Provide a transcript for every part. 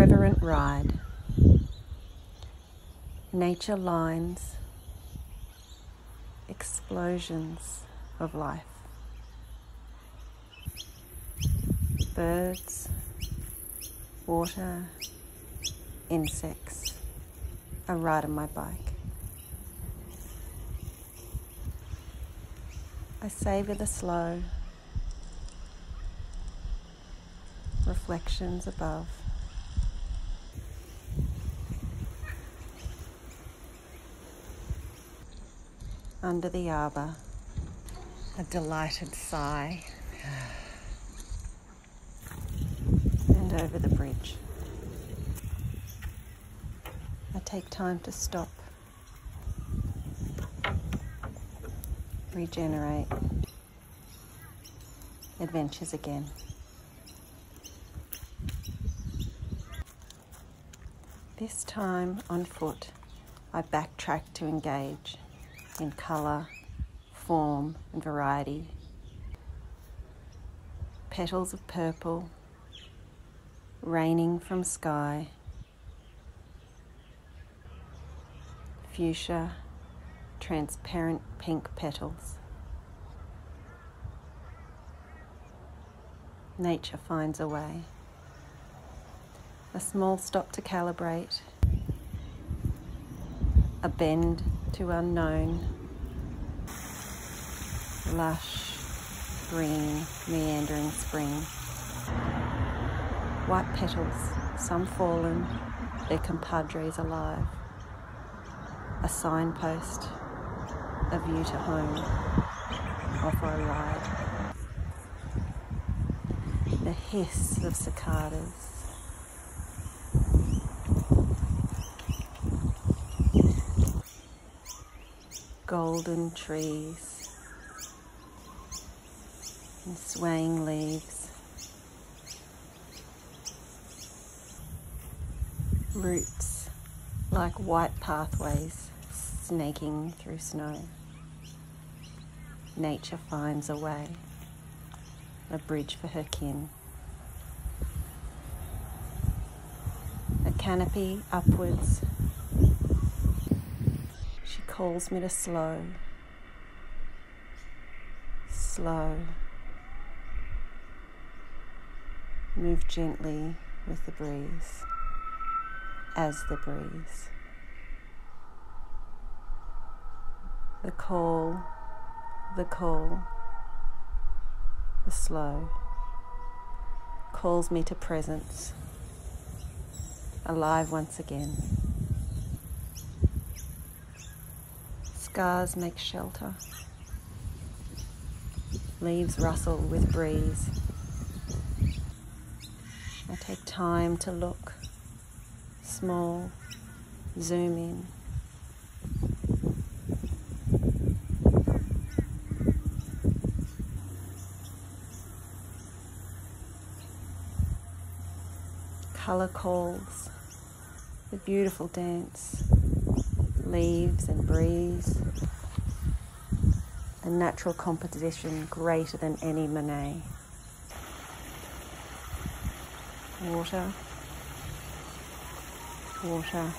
Reverent Ride. Nature lines, explosions of life. Birds, water, insects. A ride on my bike. I savour the slow, reflections above. Under the arbour, a delighted sigh. And over the bridge. I take time to stop, regenerate, adventures again. This time on foot, I backtrack to engage in colour, form and variety. Petals of purple, raining from sky. Fuchsia, transparent pink petals. Nature finds a way. A small stop to calibrate. A bend to unknown. Lush, green, meandering spring. White petals, some fallen, their compadres alive. A signpost, a view to home, off I ride. The hiss of cicadas. Golden trees and swaying leaves. Roots like white pathways snaking through snow. Nature finds a way, a bridge for her kin. A canopy upwards. She calls me to slow, slow. Move gently with the breeze, as the breeze. The call, the slow, calls me to presence, alive once again. Scars make shelter, leaves rustle with breeze. I take time to look, small, zoom in. Colour calls, the beautiful dance, leaves and breeze, a natural composition greater than any Monet. Water, water,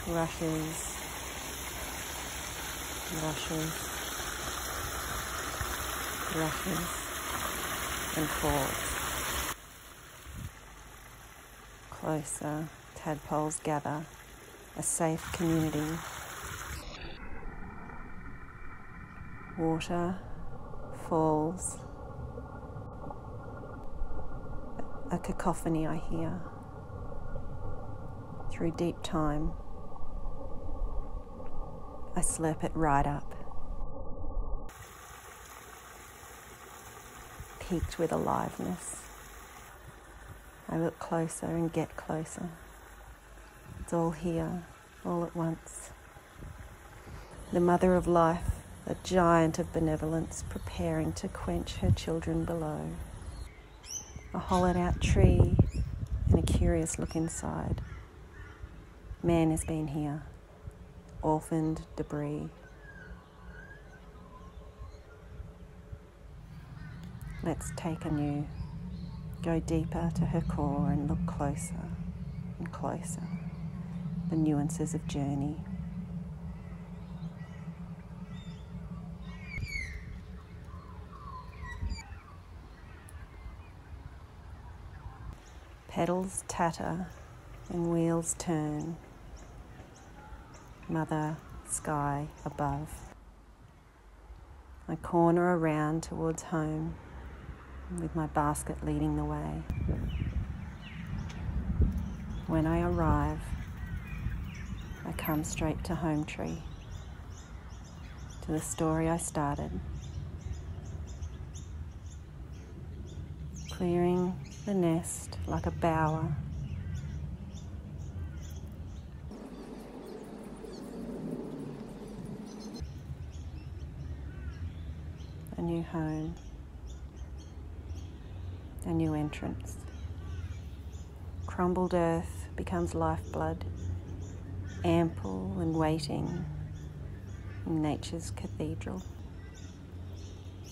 rushes, rushes, rushes, and falls. Closer, tadpoles gather, a safe community. Water falls, a cacophony I hear through deep time. I slurp it right up, peaked with aliveness. I look closer and get closer. It's all here, all at once. The mother of life, a giant of benevolence, preparing to quench her children below. A hollowed out tree and a curious look inside. Man has been here, orphaned debris. Let's take anew, go deeper to her core and look closer. and closer, the nuances of journey. Petals tatter and wheels turn. Mother sky above. I corner around towards home with my basket leading the way. When I arrive, I come straight to home tree, to the story I started. Clearing the nest like a bower. A new home, a new entrance. Crumbled earth becomes lifeblood, ample and waiting in nature's cathedral.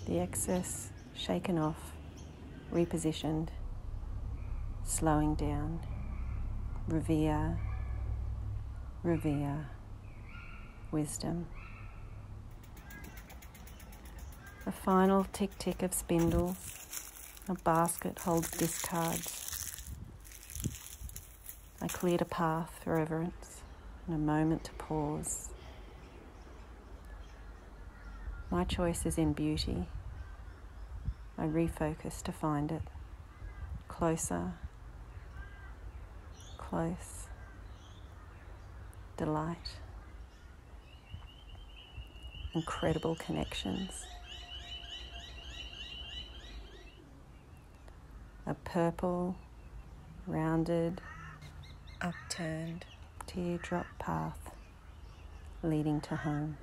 The excess shaken off, repositioned, slowing down. Revere, revere, wisdom. A final tick-tick of spindles, a basket holds discards. I cleared a path for reverence and a moment to pause. My choice is in beauty. I refocus to find it. Closer, close, delight, incredible connections. A purple, rounded, upturned teardrop path leading to home.